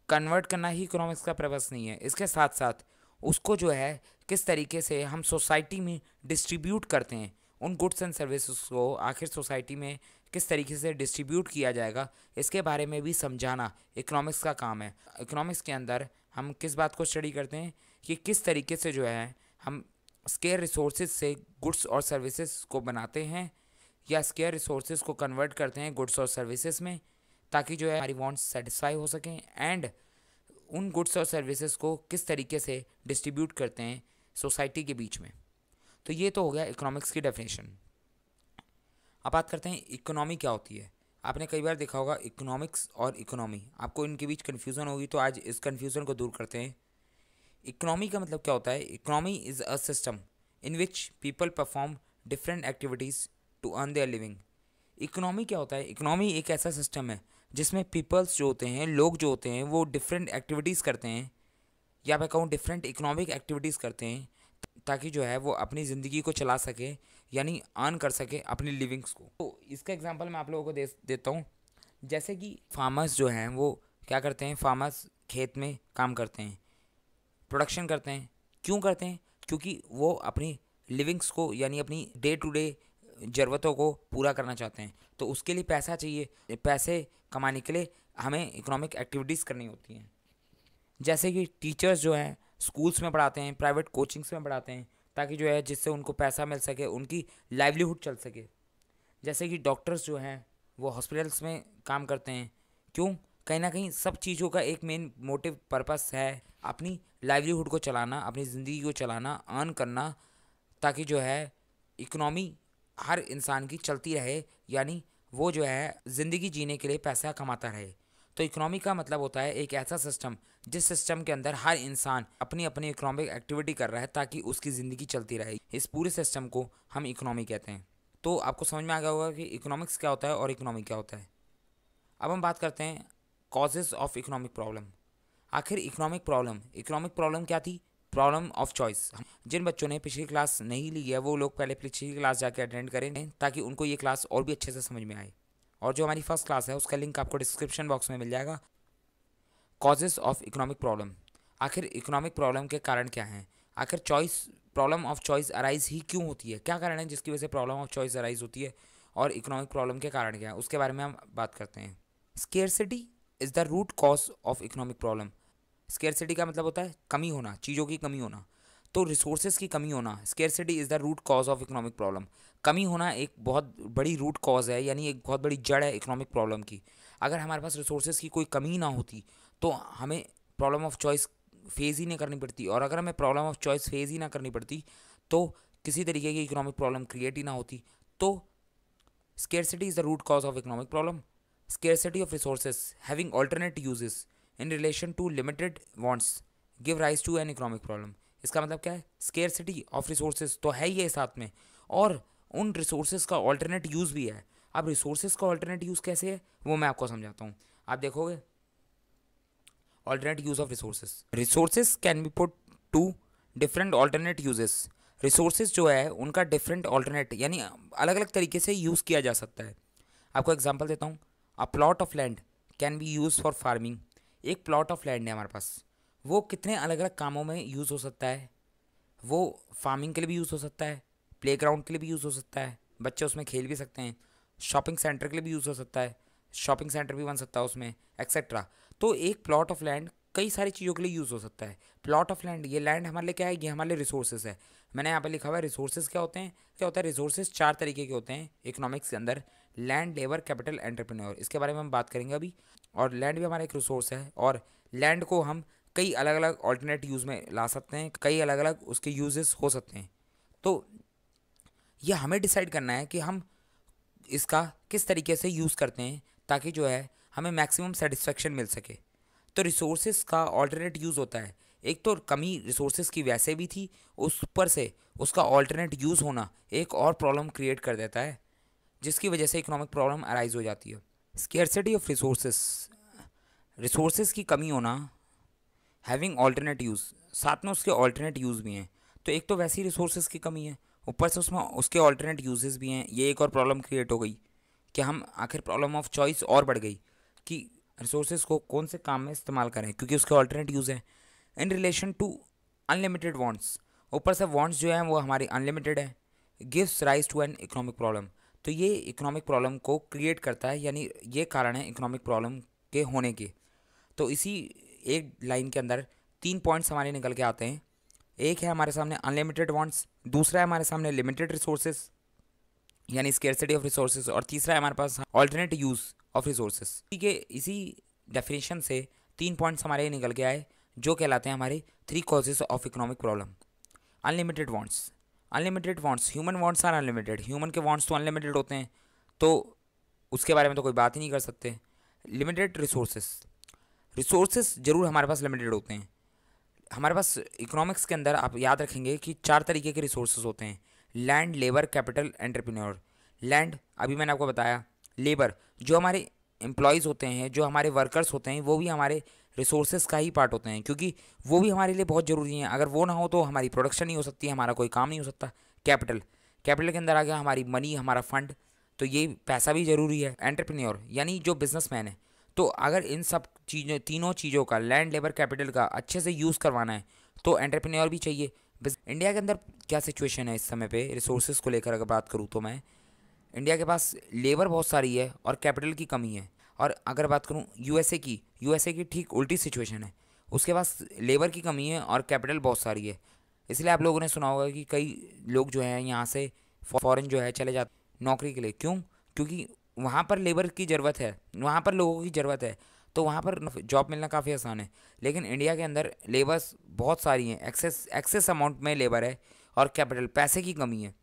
कन्वर्ट करना ही इकोनॉमिक्स का पर्पस नहीं है, इसके साथ साथ उसको जो है किस तरीके से हम सोसाइटी में डिस्ट्रीब्यूट करते हैं, उन गुड्स एंड सर्विसेज को आखिर सोसाइटी में किस तरीके से डिस्ट्रीब्यूट किया जाएगा, इसके बारे में भी समझाना इकोनॉमिक्स का काम है। इकोनॉमिक्स के अंदर हम किस बात को स्टडी करते हैं कि किस तरीके से जो है हम स्केयर रिसोर्सेज से गुड्स और सर्विसेज को बनाते हैं या स्केयर रिसोर्सेज को कन्वर्ट करते हैं गुड्स और सर्विसेज में, ताकि जो है हमारी वांट्स सेटिस्फाई हो सकें। एंड उन गुड्स और सर्विसेज को किस तरीके से डिस्ट्रीब्यूट करते हैं सोसाइटी के बीच में। तो ये तो हो गया इकोनॉमिक्स की डेफिनेशन। अब बात करते हैं इकोनॉमी क्या होती है। आपने कई बार देखा होगा इकोनॉमिक्स और इकोनॉमी, आपको इनके बीच कन्फ्यूज़न होगी, तो आज इस कन्फ्यूज़न को दूर करते हैं। इकोनॉमी का मतलब क्या होता है? Economy is a system in which people perform different activities to earn their living. Economy क्या होता है? इकोनॉमी एक ऐसा सिस्टम है जिसमें पीपल्स जो होते हैं, लोग जो होते हैं, वो डिफरेंट एक्टिविटीज़ करते हैं, या मैं कहूँ डिफरेंट इकोनॉमिक एक्टिविटीज़ करते हैं, ताकि जो है वो अपनी ज़िंदगी को चला सके, यानी अर्न कर सके अपनी लिविंग्स को। तो इसका एग्जांपल मैं आप लोगों को देता हूँ। जैसे कि फार्मर्स जो हैं वो क्या करते हैं? फार्मर्स खेत में काम करते हैं, प्रोडक्शन करते हैं। क्यों करते हैं? क्योंकि वो अपनी लिविंग्स को यानी अपनी डे टू डे ज़रूरतों को पूरा करना चाहते हैं। तो उसके लिए पैसा चाहिए, पैसे कमाने के लिए हमें इकोनॉमिक एक्टिविटीज़ करनी होती हैं। जैसे कि टीचर्स जो हैं स्कूल्स में पढ़ाते हैं, प्राइवेट कोचिंग्स में पढ़ाते हैं, ताकि जो है जिससे उनको पैसा मिल सके, उनकी लाइवलीहुड चल सके। जैसे कि डॉक्टर्स जो हैं वो हॉस्पिटल्स में काम करते हैं। क्यों? कहीं ना कहीं सब चीज़ों का एक मेन मोटिव पर्पस है अपनी लाइवलीहुड को चलाना, अपनी ज़िंदगी को चलाना, अर्न करना, ताकि जो है इकोनॉमी हर इंसान की चलती रहे, यानी वो जो है ज़िंदगी जीने के लिए पैसा कमाता रहे। तो इकोनॉमी का मतलब होता है एक ऐसा सिस्टम जिस सिस्टम के अंदर हर इंसान अपनी अपनी इकोनॉमिक एक्टिविटी कर रहा है ताकि उसकी ज़िंदगी चलती रहे। इस पूरे सिस्टम को हम इकोनॉमी कहते हैं। तो आपको समझ में आ गया होगा कि इकोनॉमिक्स क्या होता है और इकोनॉमी क्या होता है। अब हम बात करते हैं कॉजेज़ ऑफ इकोनॉमिक प्रॉब्लम। आखिर इकोनॉमिक प्रॉब्लम क्या थी? Problem of choice. जिन बच्चों ने पिछली क्लास नहीं ली है वो लोग पहले पिछली क्लास जाके अटेंड करें ताकि उनको ये क्लास और भी अच्छे से समझ में आए। और जो हमारी फर्स्ट क्लास है उसका लिंक आपको डिस्क्रिप्शन बॉक्स में मिल जाएगा। कॉजेज़ ऑफ इकोनॉमिक प्रॉब्लम, आखिर इकोनॉमिक प्रॉब्लम के कारण क्या हैं, आखिर choice problem of choice arise ही क्यों होती है, क्या कारण है जिसकी वजह से प्रॉब्लम ऑफ चॉइस अराइज होती है, और इकोनॉमिक प्रॉब्लम के कारण क्या है उसके बारे में हम बात करते हैं। Scarcity is the root cause of economic problem. Scarcity का मतलब होता है कमी होना, चीज़ों की कमी होना। तो रिसोर्सेज की कमी होना, scarcity is the root cause of economic problem. कमी होना एक बहुत बड़ी रूट कॉज है, यानी एक बहुत बड़ी जड़ है इकोनॉमिक प्रॉब्लम की। अगर हमारे पास रिसोर्सेज की कोई कमी ना होती तो हमें प्रॉब्लम ऑफ चॉइस फेज़ ही नहीं करनी पड़ती, और अगर हमें प्रॉब्लम ऑफ चॉइस फेज़ ही ना करनी पड़ती तो किसी तरीके की इकोनॉमिक प्रॉब्लम क्रिएट ही ना होती। तो scarcity is the root cause of economic problem. Scarcity of resources having alternate uses in relation to limited wants give rise to an economic problem। इसका मतलब क्या है, scarcity of resources तो है ही है साथ में, और उन resources का alternate use भी है। अब resources का alternate use कैसे है वो मैं आपको समझाता हूँ, आप देखोगे। alternate use of resources can be put to different alternate uses। resources जो है उनका different alternate यानी अलग अलग तरीके से यूज़ किया जा सकता है। आपको एग्जांपल देता हूँ। अ plot of land can be use for farming. एक प्लॉट ऑफ लैंड है हमारे पास, वो कितने अलग अलग कामों में यूज़ हो सकता है। वो फार्मिंग के लिए भी यूज़ हो सकता है, प्लेग्राउंड के लिए भी यूज़ हो सकता है, बच्चे उसमें खेल भी सकते हैं, शॉपिंग सेंटर के लिए भी यूज़ हो सकता है, शॉपिंग सेंटर भी बन सकता है उसमें, एक्सेट्रा। तो एक प्लॉट ऑफ लैंड कई सारी चीज़ों के लिए यूज़ हो सकता है। प्लॉट ऑफ लैंड, ये लैंड हमारे लिए क्या है, ये हमारे लिए रिसोर्सेज है। मैंने यहाँ पे लिखा हुआ है रिसोर्सेज क्या होते हैं। क्या होता है, रिसोर्सेज चार तरीके के होते हैं इकोनॉमिक्स के अंदर। लैंड, लेबर, कैपिटल, एंटरप्रेन्योर, इसके बारे में हम बात करेंगे अभी। और लैंड भी हमारा एक रिसोर्स है, और लैंड को हम कई अलग अलग ऑल्टरनेट यूज़ में ला सकते हैं, कई अलग अलग उसके यूजेस हो सकते हैं। तो ये हमें डिसाइड करना है कि हम इसका किस तरीके से यूज़ करते हैं ताकि जो है हमें मैक्सिमम सेटिस्फेक्शन मिल सके। तो रिसोर्सेज का ऑल्टरनेट यूज़ होता है। एक तो कमी रिसोर्सेज की वैसे भी थी, उस ऊपर से उसका ऑल्टरनेट यूज़ होना एक और प्रॉब्लम क्रिएट कर देता है, जिसकी वजह से इकोनॉमिक प्रॉब्लम अराइज हो जाती है। स्केर्सिटी ऑफ रिसोर्सेज, रिसोर्सेज की कमी होना, हैविंग ऑल्टरनेट यूज़, साथ में उसके ऑल्टरनेट यूज़ भी हैं। तो एक तो वैसी रिसोर्सेज की कमी है, ऊपर से उसमें उसके ऑल्टरनेट यूजेस भी हैं। ये एक और प्रॉब्लम क्रिएट हो गई कि हम आखिर प्रॉब्लम ऑफ चॉइस और बढ़ गई कि रिसोर्सेज को कौन से काम में इस्तेमाल करें क्योंकि उसके ऑल्टरनेट यूज़ हैं। In relation to unlimited wants, ऊपर से वांट्स जो हैं वो हमारी अनलिमिटेड है। Gives rise to an economic problem, तो ये इकोनॉमिक प्रॉब्लम को क्रिएट करता है, यानी ये कारण है इकोनॉमिक प्रॉब्लम के होने के। तो इसी एक लाइन के अंदर तीन पॉइंट्स हमारे निकल के आते हैं। एक है हमारे सामने अनलिमिटेड वांट्स, दूसरा है हमारे सामने लिमिटेड रिसोर्सेज यानी स्केर्सिटी ऑफ रिसोर्सेज, और तीसरा है हमारे पास ऑल्टरनेट यूज़ ऑफ रिसोर्सेज। ठीक है, इसी डेफिनेशन से तीन पॉइंट्स हमारे निकल के आए जो कहलाते हैं हमारे three causes of economic problem. Unlimited wants, unlimited wants, human wants are unlimited, human के वांट्स तो अनलिमिटेड होते हैं, तो उसके बारे में तो कोई बात ही नहीं कर सकते। लिमिटेड रिसोर्सेज, रिसोर्सेज जरूर हमारे पास लिमिटेड होते हैं। हमारे पास इकोनॉमिक्स के अंदर आप याद रखेंगे कि चार तरीके के रिसोर्सेज होते हैं, land, labour, capital, entrepreneur. Land अभी मैंने आपको बताया, लेबर जो हमारे एम्प्लॉयज़ होते हैं, जो हमारे वर्कर्स होते हैं, वो भी हमारे रिसोर्सेज का ही पार्ट होते हैं क्योंकि वो भी हमारे लिए बहुत ज़रूरी हैं। अगर वो ना हो तो हमारी प्रोडक्शन नहीं हो सकती, हमारा कोई काम नहीं हो सकता। कैपिटल, कैपिटल के अंदर आ गया हमारी मनी, हमारा फंड, तो ये पैसा भी ज़रूरी है। एंटरप्रेन्योर यानी जो बिजनेसमैन है, तो अगर इन सब चीज़ों, तीनों चीज़ों का, लैंड, लेबर, कैपिटल का अच्छे से यूज़ करवाना है तो एंटरप्रेन्योर भी चाहिए। इंडिया के अंदर क्या सिचुएशन है इस समय पे रिसोर्सेज को लेकर अगर बात करूँ तो मैं, इंडिया के पास लेबर बहुत सारी है और कैपिटल की कमी है। और अगर बात करूँ यूएसए की ठीक उल्टी सिचुएशन है, उसके पास लेबर की कमी है और कैपिटल बहुत सारी है। इसलिए आप लोगों ने सुना होगा कि कई लोग जो हैं यहाँ से फॉरेन जो है चले जाते नौकरी के लिए। क्यों? क्योंकि वहाँ पर लेबर की ज़रूरत है, वहाँ पर लोगों की ज़रूरत है, तो वहाँ पर जॉब मिलना काफ़ी आसान है। लेकिन इंडिया के अंदर लेबर्स बहुत सारी हैं, एक्सेस अमाउंट में लेबर है और कैपिटल, पैसे की कमी है।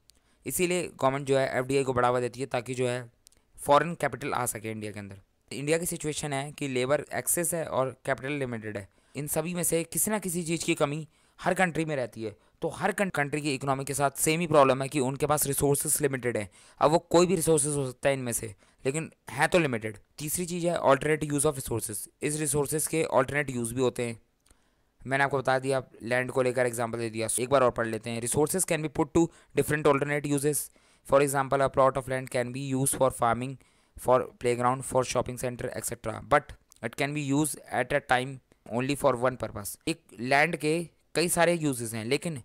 इसीलिए गवर्नमेंट जो है एफडीआई को बढ़ावा देती है ताकि जो है फॉरेन कैपिटल आ सके इंडिया के अंदर। इंडिया की सिचुएशन है कि लेबर एक्सेस है और कैपिटल लिमिटेड है। इन सभी में से किसी ना किसी चीज़ की कमी हर कंट्री में रहती है। तो हर कंट्री की इकोनॉमी के साथ सेम ही प्रॉब्लम है कि उनके पास रिसोर्सेज लिमिटेड है। अब वो कोई भी रिसोर्सेज हो सकता है इनमें से, लेकिन है तो लिमिटेड। तीसरी चीज़ है ऑल्टरनेट यूज़ ऑफ रिसोर्सेज, इस रिसोर्सेज के ऑल्टरनेट यूज़ भी होते हैं। मैंने आपको बता दिया, लैंड को लेकर एग्जांपल दे दिया। एक बार और पढ़ लेते हैं। Resources can be put to different alternate uses. For example a plot of land can be use for farming, for playground, for shopping centre etcetera, but it can be use at a time only for one purpose. एक land के कई सारे uses हैं, लेकिन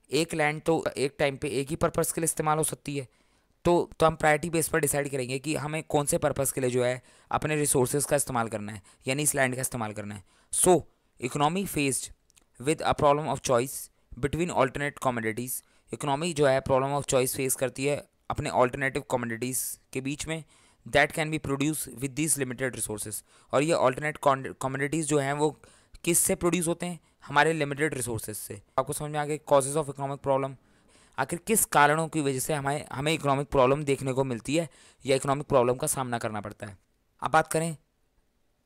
एक land तो एक time पे एक ही पर्पस के लिए इस्तेमाल हो सकती है। तो हम प्रायोरिटी बेस पर डिसाइड करेंगे कि हमें कौन से पर्पस के लिए जो है अपने रिसोर्सेज का इस्तेमाल करना है, यानी इस लैंड का इस्तेमाल करना है। So economy faced with a problem of choice between alternate commodities. Economy जो है प्रॉब्लम ऑफ चॉइस फेस करती है अपने ऑल्टरनेटिव कमोडिटीज़ के बीच में, that can be produce with these limited resources. और ये ऑल्टरनेट कमोडिटीज़ जो हैं वो किस से प्रोड्यूस होते हैं? हमारे लिमिटेड रिसोर्सेज से। आपको समझ में आ गया कॉजेज ऑफ इकोनॉमिक प्रॉब्लम। आखिर किस कारणों की वजह से हमें इकोनॉमिक प्रॉब्लम देखने को मिलती है या इकोनॉमिक प्रॉब्लम का सामना करना पड़ता है। अब बात करें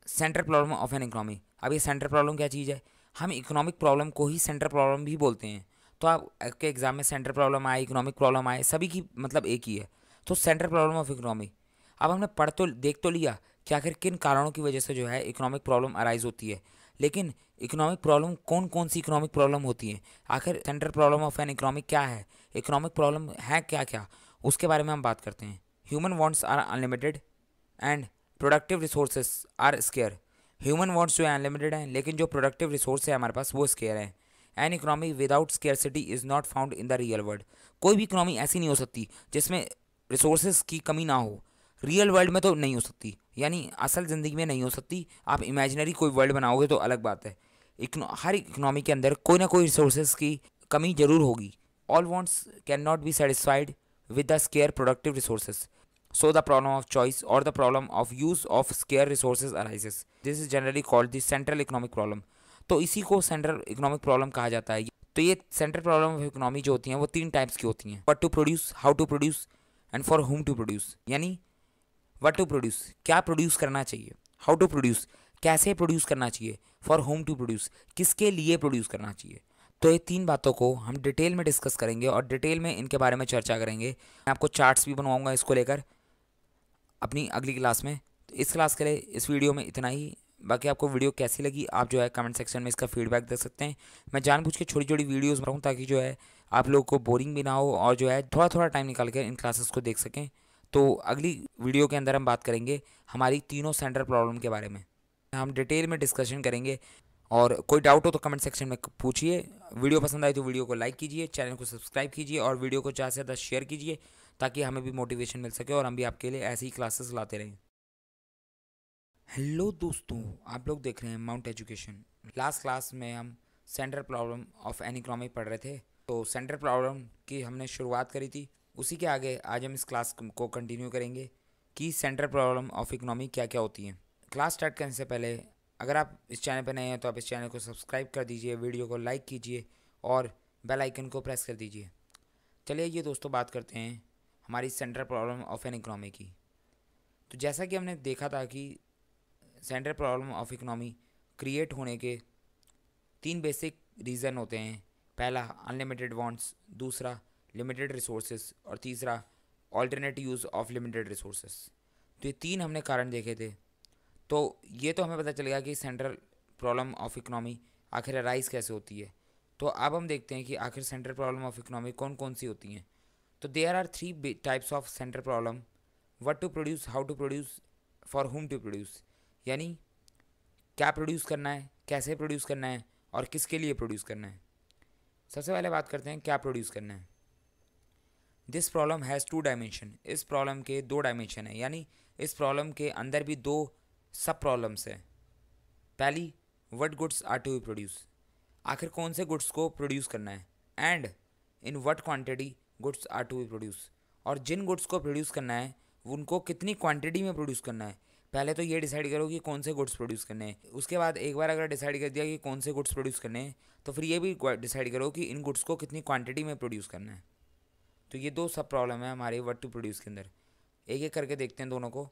central problem of an economy. अब ये सेंट्रल प्रॉब्लम क्या चीज़ है? हम इकोनॉमिक प्रॉब्लम को ही सेंट्रल प्रॉब्लम भी बोलते हैं। तो आपके एग्जाम में सेंट्रल प्रॉब्लम आए, इकोनॉमिक प्रॉब्लम आए, सभी की मतलब एक ही है। तो सेंट्रल प्रॉब्लम ऑफ इकोनॉमी। अब हमने पढ़ तो देख तो लिया कि आखिर किन कारणों की वजह से जो है इकोनॉमिक प्रॉब्लम अराइज होती है, लेकिन इकोनॉमिक प्रॉब्लम कौन कौन सी इकोनॉमिक प्रॉब्लम होती है? आखिर central problem of an economic क्या है, इकोनॉमिक प्रॉब्लम है क्या क्या, उसके बारे में हम बात करते हैं। Human wants are unlimited and productive resources are scarce. Human wants जो है अनलिमिटेड है, लेकिन जो प्रोडक्टिव रिसोर्स है हमारे पास वो स्केयर है। An economy without scarcity is not found in the real world. कोई भी इकोनॉमी ऐसी नहीं हो सकती जिसमें रिसोर्सेज की कमी ना हो। रियल वर्ल्ड में तो नहीं हो सकती, यानी असल ज़िंदगी में नहीं हो सकती। आप इमेजिनरी कोई वर्ल्ड बनाओगे तो अलग बात है। हर इकोनॉमी के अंदर कोई ना कोई रिसोर्सेज की कमी जरूर होगी। All wants can not be satisfied with the scarce productive resources. So the problem of choice or the problem of use of scarce resources arises. This is generally called the central economic problem. तो इसी को central economic problem कहा जाता है। तो ये central problem of economy जो होती हैं वो तीन टाइप्स की होती हैं। What to produce, how to produce and for whom to produce. यानी व्हाट टू प्रोड्यूस, क्या प्रोड्यूस करना चाहिए, हाउ टू प्रोड्यूस, कैसे प्रोड्यूस करना चाहिए, फॉर होम टू प्रोड्यूस, किसके लिए प्रोड्यूस करना चाहिए। तो ये तीन बातों को हम डिटेल में डिस्कस करेंगे और डिटेल में इनके बारे में चर्चा करेंगे। मैं आपको चार्ट्स भी बनवाऊंगा इसको लेकर अपनी अगली क्लास में। तो इस क्लास के लिए इस वीडियो में इतना ही। बाकी आपको वीडियो कैसी लगी आप जो है कमेंट सेक्शन में इसका फीडबैक दे सकते हैं। मैं जानबूझ के छोटी छोटी वीडियोज़ बनाऊँ ताकि जो है आप लोग को बोरिंग भी ना हो और जो है थोड़ा थोड़ा टाइम निकाल कर इन क्लासेस को देख सकें। तो अगली वीडियो के अंदर हम बात करेंगे हमारी तीनों सेंट्रल प्रॉब्लम के बारे में, हम डिटेल में डिस्कशन करेंगे। और कोई डाउट हो तो कमेंट सेक्शन में पूछिए। वीडियो पसंद आए तो वीडियो को लाइक कीजिए, चैनल को सब्सक्राइब कीजिए और वीडियो को ज़्यादा से ज़्यादा शेयर कीजिए ताकि हमें भी मोटिवेशन मिल सके और हम भी आपके लिए ऐसी ही क्लासेस लाते रहें। हेलो दोस्तों, आप लोग देख रहे हैं माउंट एजुकेशन। लास्ट क्लास में हम central problem of an economy पढ़ रहे थे। तो सेंट्रल प्रॉब्लम की हमने शुरुआत करी थी, उसी के आगे आज हम इस क्लास को कंटिन्यू करेंगे कि सेंट्रल प्रॉब्लम ऑफ इकोनॉमी क्या क्या होती हैं। क्लास स्टार्ट करने से पहले अगर आप इस चैनल पर नए हैं तो आप इस चैनल को सब्सक्राइब कर दीजिए, वीडियो को लाइक कीजिए और बेल आइकन को प्रेस कर दीजिए। चलिए ये दोस्तों बात करते हैं हमारी central problem of an economy की। तो जैसा कि हमने देखा था कि central problem of economy create होने के तीन बेसिक रीज़न होते हैं। पहला अनलिमिटेड वांट्स, दूसरा लिमिटेड रिसोर्सेज और तीसरा alternate use of limited resources. तो ये तीन हमने कारण देखे थे। तो ये तो हमें पता चल गया कि सेंट्रल प्रॉब्लम ऑफ इकोनॉमी आखिर अराइज कैसे होती है। तो अब हम देखते हैं कि आखिर सेंट्रल प्रॉब्लम ऑफ इकोनॉमी कौन कौन सी होती हैं। तो there are three types of central problem. What to produce, how to produce, for whom to produce. यानी क्या प्रोड्यूस करना है, कैसे प्रोड्यूस करना है और किसके लिए प्रोड्यूस करना है। सबसे पहले बात करते हैं क्या प्रोड्यूस करना है। This problem has two dimension. इस प्रॉब्लम के दो डायमेंशन है, यानी इस प्रॉब्लम के अंदर भी दो सब प्रॉब्लम्स है। पहली, what goods are to be produce, आखिर कौन से गुड्स को प्रोड्यूस करना है, and in what quantity goods are to be produce, और जिन गुड्स को प्रोड्यूस करना है उनको कितनी क्वांटिटी में प्रोड्यूस करना है। पहले तो ये डिसाइड करो कि कौन से गुड्स प्रोड्यूस करने हैं, उसके बाद एक बार अगर डिसाइड कर दिया कि कौन से गुड्स प्रोड्यूस करने हैं तो फिर ये भी डिसाइड करो कि इन गुड्स को कितनी क्वांटिटी में प्रोड्यूस करना है। तो ये दो सब प्रॉब्लम है हमारे व्हाट टू प्रोड्यूस के अंदर। एक एक करके देखते हैं दोनों को।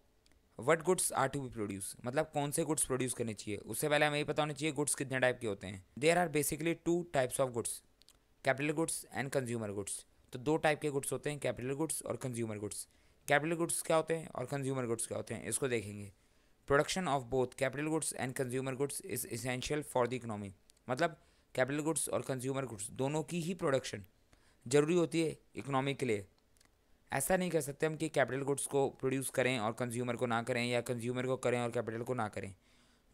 What goods are to be produce मतलब कौन से गुड्स प्रोड्यूस करने चाहिए। उससे पहले हमें ये पता होना चाहिए गुड्स कितने टाइप के होते हैं। There are basically two types of goods, capital goods and consumer goods. तो दो टाइप के गुड्स होते हैं, कैपिटल गुड्स और कंज्यूमर गुड्स। कैपिटल गुड्स क्या होते हैं और कंज्यूमर गुड्स क्या होते हैं इसको देखेंगे। Production of both capital goods and consumer goods is essential for the economy. मतलब कैपिटल गुड्स और कंज्यूमर गुड्स दोनों की ही प्रोडक्शन ज़रूरी होती है इकोनॉमी के लिए। ऐसा नहीं कर सकते हम कि कैपिटल गुड्स को प्रोड्यूस करें और कंज्यूमर को ना करें, या कंज्यूमर को करें और कैपिटल को ना करें।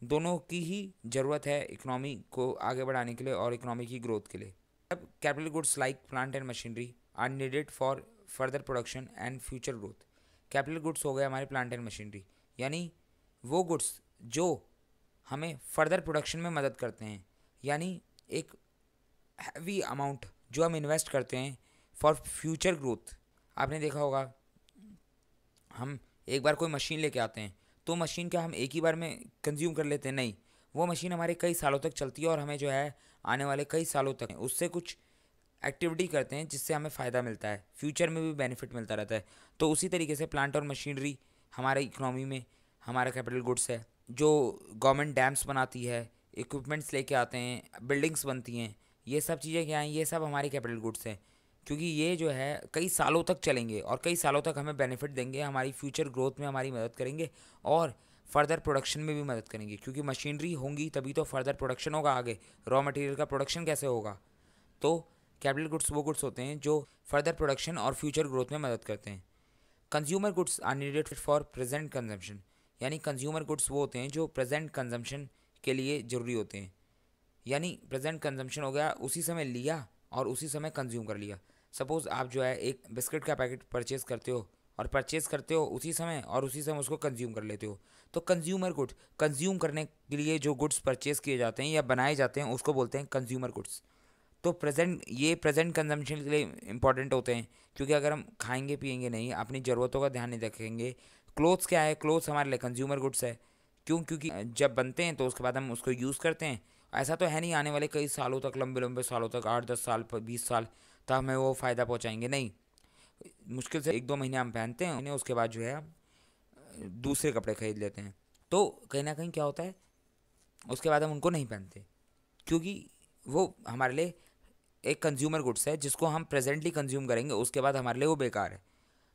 दोनों की ही ज़रूरत है इकोनॉमी को आगे बढ़ाने के लिए और इकोनॉमी की ग्रोथ के लिए। अब capital goods like plant and machinery are needed for further production and future growth. Capital goods हो गए हमारे प्लांट एंड मशीनरी, यानी वो गुड्स जो हमें फर्दर प्रोडक्शन में मदद करते हैं, यानी एक हैवी अमाउंट जो हम इन्वेस्ट करते हैं फॉर फ्यूचर ग्रोथ। आपने देखा होगा, हम एक बार कोई मशीन लेके आते हैं तो मशीन क्या हम एक ही बार में कंज्यूम कर लेते हैं? नहीं, वो मशीन हमारे कई सालों तक चलती है और हमें जो है आने वाले कई सालों तक उससे कुछ एक्टिविटी करते हैं जिससे हमें फ़ायदा मिलता है, फ्यूचर में भी बेनिफिट मिलता रहता है। तो उसी तरीके से प्लांट और मशीनरी हमारे इकोनॉमी में हमारा कैपिटल गुड्स है। जो गवर्नमेंट डैम्स बनाती है, इक्विपमेंट्स लेके आते हैं, बिल्डिंग्स बनती हैं, ये सब चीज़ें क्या हैं? ये सब हमारे कैपिटल गुड्स हैं, क्योंकि ये जो है कई सालों तक चलेंगे और कई सालों तक हमें बेनिफिट देंगे, हमारी फ्यूचर ग्रोथ में हमारी मदद करेंगे और फर्दर प्रोडक्शन में भी मदद करेंगे। क्योंकि मशीनरी होंगी तभी तो फर्दर प्रोडक्शन होगा, आगे रॉ मटेरियल का प्रोडक्शन कैसे होगा। तो कैपिटल गुड्स वो गुड्स होते हैं जो फर्दर प्रोडक्शन और फ्यूचर ग्रोथ में मदद करते हैं। Consumer goods are needed for present consumption, यानी कंज्यूमर गुड्स वो होते हैं जो प्रेजेंट कंजम्पशन के लिए ज़रूरी होते हैं। यानी प्रेजेंट कंजम्पशन हो गया, उसी समय लिया और उसी समय कंज्यूम कर लिया। सपोज़ आप जो है एक बिस्किट का पैकेट परचेज़ करते हो और परचेज़ करते हो उसी समय और उसी समय उसको कंज्यूम कर लेते हो। तो कंज्यूमर गुड्स, कंज्यूम करने के लिए जो गुड्स परचेज़ किए जाते हैं या बनाए जाते हैं उसको बोलते हैं कंज्यूमर गुड्स। तो ये प्रेजेंट कंजम्पशन के लिए इंपॉर्टेंट होते हैं, क्योंकि अगर हम खाएंगे पिएंगे नहीं, अपनी ज़रूरतों का ध्यान नहीं रखेंगे। क्लोथ्स क्या है? क्लोथ्स हमारे लिए कंज्यूमर गुड्स है। क्यों? क्योंकि जब बनते हैं तो उसके बाद हम उसको यूज़ करते हैं। ऐसा तो है नहीं आने वाले कई सालों तक, लंबे लंबे सालों तक, 8-10 साल 20 साल तक हमें वो फ़ायदा पहुँचाएंगे, नहीं। मुश्किल से 1-2 महीने हम पहनते हैं उन्हें, उसके बाद जो है हम दूसरे कपड़े खरीद लेते हैं। तो कहीं ना कहीं क्या होता है, उसके बाद हम उनको नहीं पहनते, क्योंकि वो हमारे लिए एक कंज्यूमर गुड्स है जिसको हम प्रेजेंटली कंज्यूम करेंगे, उसके बाद हमारे लिए वो बेकार है।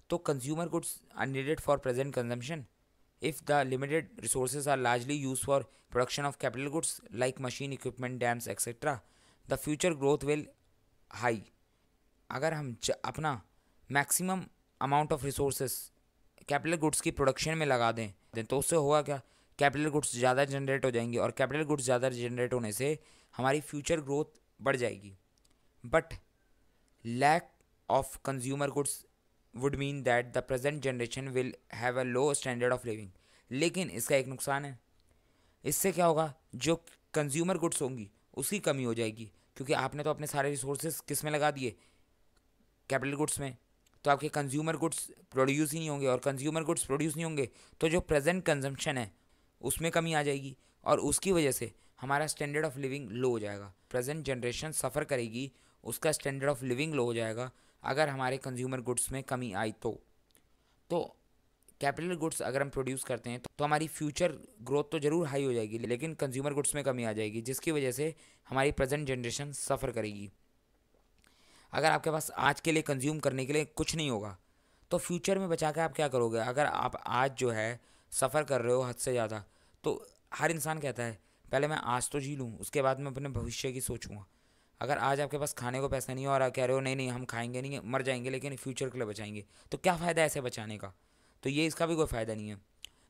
तो consumer goods are needed for present consumption if the limited resources are largely used for production of capital goods like machine equipment dams etc, the future growth will high। अगर हम अपना maximum amount of resources capital goods की production में लगा दें तो उससे होगा क्या? कैपिटल गुड्स ज़्यादा जनरेट हो जाएंगी और कैपिटल गुड्स ज़्यादा जनरेट होने से हमारी फ्यूचर ग्रोथ बढ़ जाएगी। But lack of consumer goods would mean that the present generation will have a low standard of living. लेकिन इसका एक नुकसान है, इससे क्या होगा? जो कंज्यूमर गुड्स होंगी उसकी कमी हो जाएगी, क्योंकि आपने तो अपने सारे रिसोर्सेज किस में लगा दिए? कैपिटल गुड्स में। तो आपके कंज्यूमर गुड्स प्रोड्यूस ही नहीं होंगे, और कंज्यूमर गुड्स प्रोड्यूस नहीं होंगे तो जो प्रेजेंट कंजम्पशन है उसमें कमी आ जाएगी, और उसकी वजह से हमारा स्टैंडर्ड ऑफ लिविंग लो हो जाएगा। प्रेजेंट जनरेशन सफ़र करेगी, उसका स्टैंडर्ड ऑफ लिविंग लो हो जाएगा अगर हमारे कंज्यूमर गुड्स में कमी आई तो कैपिटल गुड्स अगर हम प्रोड्यूस करते हैं तो हमारी फ्यूचर ग्रोथ तो ज़रूर हाई हो जाएगी, लेकिन कंज्यूमर गुड्स में कमी आ जाएगी, जिसकी वजह से हमारी प्रेजेंट जनरेशन सफ़र करेगी। अगर आपके पास आज के लिए कंज्यूम करने के लिए कुछ नहीं होगा तो फ्यूचर में बचा के आप क्या करोगे? अगर आप आज जो है सफ़र कर रहे हो हद से ज़्यादा, तो हर इंसान कहता है पहले मैं आज तो जी लूँ, उसके बाद मैं अपने भविष्य की सोचूंगा। अगर आज आपके पास खाने को पैसा नहीं हो और आप कह रहे हो नहीं नहीं हम खाएंगे नहीं, मर जाएंगे लेकिन फ्यूचर के लिए बचाएंगे, तो क्या फ़ायदा ऐसे बचाने का? तो ये इसका भी कोई फ़ायदा नहीं है।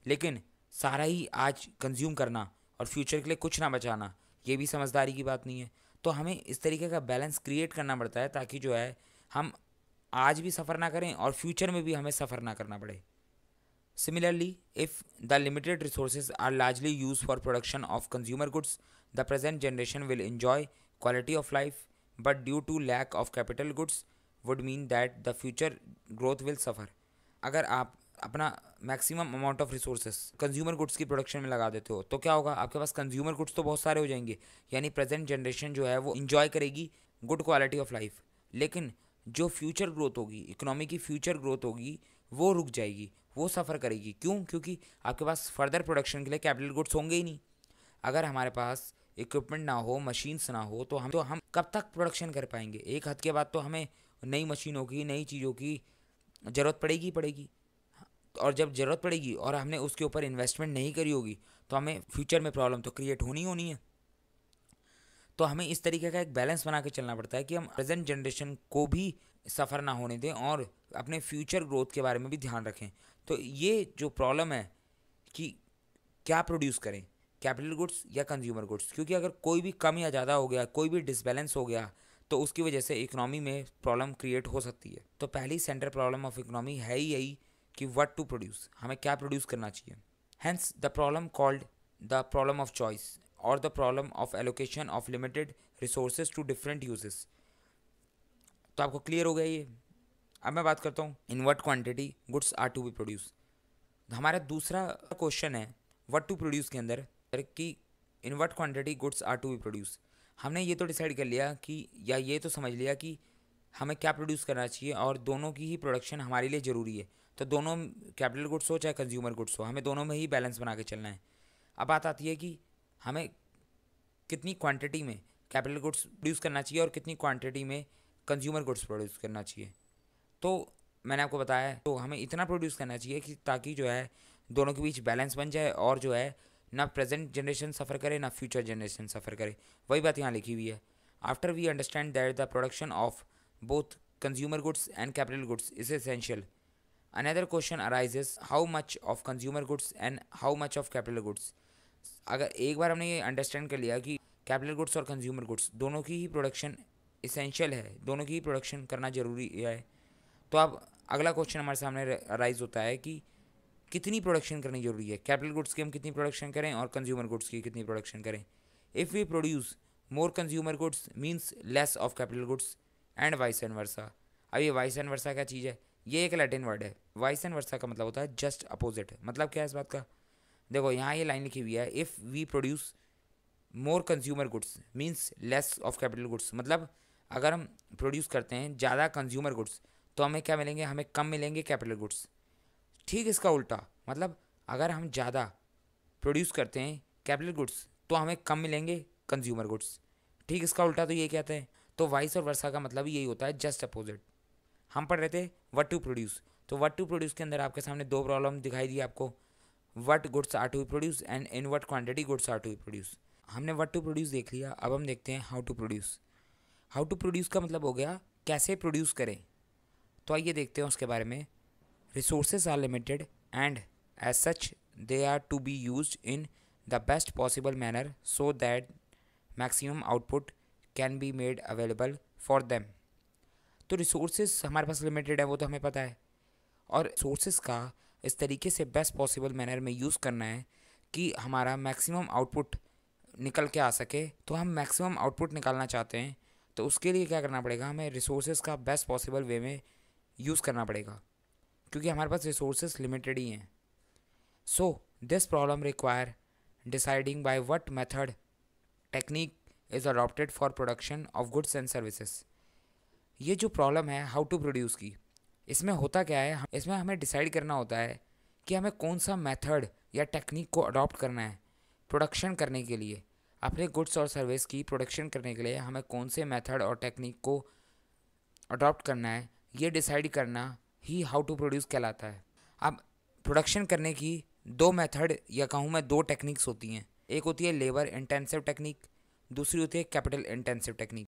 लेकिन सारा ही आज कंज्यूम करना और फ्यूचर के लिए कुछ ना बचाना, ये भी समझदारी की बात नहीं है। तो हमें इस तरीके का बैलेंस क्रिएट करना पड़ता है ताकि जो है हम आज भी सफ़र ना करें और फ्यूचर में भी हमें सफ़र ना करना पड़े। Similarly, if the limited resources are largely used for production of consumer goods, the present generation will enjoy quality of life, but due to lack of capital goods would mean that the future growth will suffer। अगर आप अपना maximum amount of resources consumer goods की production में लगा देते हो तो क्या होगा? आपके पास कंज्यूमर गुड्स तो बहुत सारे हो जाएंगे, यानी प्रेजेंट जनरेशन जो है वो इंजॉय करेगी गुड क्वालिटी ऑफ लाइफ, लेकिन जो फ्यूचर ग्रोथ होगी, इकोनॉमी की फ्यूचर ग्रोथ होगी, वो रुक जाएगी, वो सफ़र करेगी। क्यों? क्योंकि आपके पास फर्दर प्रोडक्शन के लिए कैपिटल गुड्स होंगे ही नहीं। अगर हमारे पास इक्विपमेंट ना हो, मशीन्स ना हो, तो हम कब तक प्रोडक्शन कर पाएंगे? एक हद के बाद तो हमें नई मशीनों की, नई चीज़ों की ज़रूरत पड़ेगी पड़ेगी, और जब ज़रूरत पड़ेगी और हमने उसके ऊपर इन्वेस्टमेंट नहीं करी होगी तो हमें फ्यूचर में प्रॉब्लम तो क्रिएट होनी है। तो हमें इस तरीके का एक बैलेंस बना के चलना पड़ता है कि हम प्रेजेंट जनरेशन को भी सफ़र ना होने दें और अपने फ्यूचर ग्रोथ के बारे में भी ध्यान रखें। तो ये जो प्रॉब्लम है कि क्या प्रोड्यूस करें, कैपिटल गुड्स या कंज्यूमर गुड्स, क्योंकि अगर कोई भी कम या ज़्यादा हो गया, कोई भी डिसबैलेंस हो गया, तो उसकी वजह से इकोनॉमी में प्रॉब्लम क्रिएट हो सकती है। तो पहली सेंट्रल प्रॉब्लम ऑफ इकोनॉमी है ही यही कि व्हाट टू प्रोड्यूस, हमें क्या प्रोड्यूस करना चाहिए। Hence the problem called the problem of choice और the problem of allocation of limited resources to different uses. तो आपको क्लियर हो गया ये। अब मैं बात करता हूँ in what quantity goods are to be produce. हमारा दूसरा क्वेश्चन है व्हाट टू प्रोड्यूस के अंदर कि in what quantity goods are to be produce. हमने ये तो डिसाइड कर लिया कि, या ये तो समझ लिया कि हमें क्या प्रोड्यूस करना चाहिए और दोनों की ही प्रोडक्शन हमारे लिए ज़रूरी है। तो दोनों, कैपिटल गुड्स हो चाहे कंज्यूमर गुड्स हो, हमें दोनों में ही बैलेंस बना के चलना है। अब बात आती है कि हमें कितनी क्वांटिटी में कैपिटल गुड्स प्रोड्यूस करना चाहिए और कितनी क्वांटिटी में कंज्यूमर गुड्स प्रोड्यूस करना चाहिए। तो मैंने आपको बताया है, तो हमें इतना प्रोड्यूस करना चाहिए कि ताकि जो है दोनों के बीच बैलेंस बन जाए और जो है ना प्रेजेंट जनरेशन सफ़र करे ना फ्यूचर जनरेशन सफ़र करे। वही बात यहाँ लिखी हुई है। After we understand that the production of both consumer goods and capital goods is essential, another question arises how much of consumer goods and how much of capital goods. अगर एक बार हमने ये अंडरस्टैंड कर लिया कि कैपिटल गुड्स और consumer goods दोनों की ही प्रोडक्शन इसेंशियल है, दोनों की ही प्रोडक्शन करना ज़रूरी है, तो अब अगला क्वेश्चन हमारे सामने अराइज होता है कि कितनी प्रोडक्शन करनी जरूरी है। कैपिटल गुड्स की हम कितनी प्रोडक्शन करें और कंज्यूमर गुड्स की कितनी प्रोडक्शन करें। If we produce more consumer goods means less of capital goods and vice and versa. अब ये वाइस एंड वर्सा क्या चीज़ है? ये एक लैटिन वर्ड है। वाइस एंड वर्सा का मतलब होता है जस्ट अपोजिट। मतलब क्या है इस बात का? देखो यहाँ ये लाइन लिखी हुई है, if we produce more consumer goods means less of capital goods. मतलब अगर हम प्रोड्यूस करते हैं ज़्यादा कंज्यूमर गुड्स तो हमें क्या मिलेंगे? हमें कम मिलेंगे कैपिटल गुड्स। ठीक इसका उल्टा, मतलब अगर हम ज़्यादा प्रोड्यूस करते हैं कैपिटल गुड्स तो हमें कम मिलेंगे कंज्यूमर गुड्स। ठीक इसका उल्टा तो ये कहते हैं। तो वाइस और वर्सा का मतलब यही होता है, जस्ट अपोजिट। हम पढ़ रहे थे व्हाट टू प्रोड्यूस, तो व्हाट टू प्रोड्यूस के अंदर आपके सामने दो प्रॉब्लम दिखाई दी आपको, what goods are to be produce and in what quantity goods are to be produce. हमने व्हाट टू प्रोड्यूस देख लिया, अब हम देखते हैं how to produce. How to produce का मतलब हो गया कैसे प्रोड्यूस करें। तो आइए देखते हैं उसके बारे में। Resources are limited and as such they are to be used in the best possible manner so that maximum output can be made available for them। तो resources हमारे पास limited है, वो तो हमें पता है, और resources का इस तरीके से best possible manner में यूज़ करना है कि हमारा maximum output निकल के आ सके। तो हम maximum output निकालना चाहते हैं, तो उसके लिए क्या करना पड़ेगा? हमें resources का best possible वे में यूज़ करना पड़ेगा, क्योंकि हमारे पास रिसोर्सेज लिमिटेड ही हैं। So this problem require deciding by what method technique is adopted for production of goods and services. ये जो प्रॉब्लम है हाउ टू प्रोड्यूस की, इसमें होता क्या है? इसमें हमें डिसाइड करना होता है कि हमें कौन सा मेथड या टेक्निक को अडॉप्ट करना है प्रोडक्शन करने के लिए। अपने गुड्स और सर्विस की प्रोडक्शन करने के लिए हमें कौन से मेथड और टेक्निक को अडॉप्ट करना है, ये डिसाइड करना ही हाउ टू प्रोड्यूस कहलाता है। अब प्रोडक्शन करने की दो मेथड या कहूँ मैं दो टेक्निक्स होती हैं। एक होती है लेबर इंटेंसिव टेक्निक, दूसरी होती है कैपिटल इंटेंसिव टेक्निक।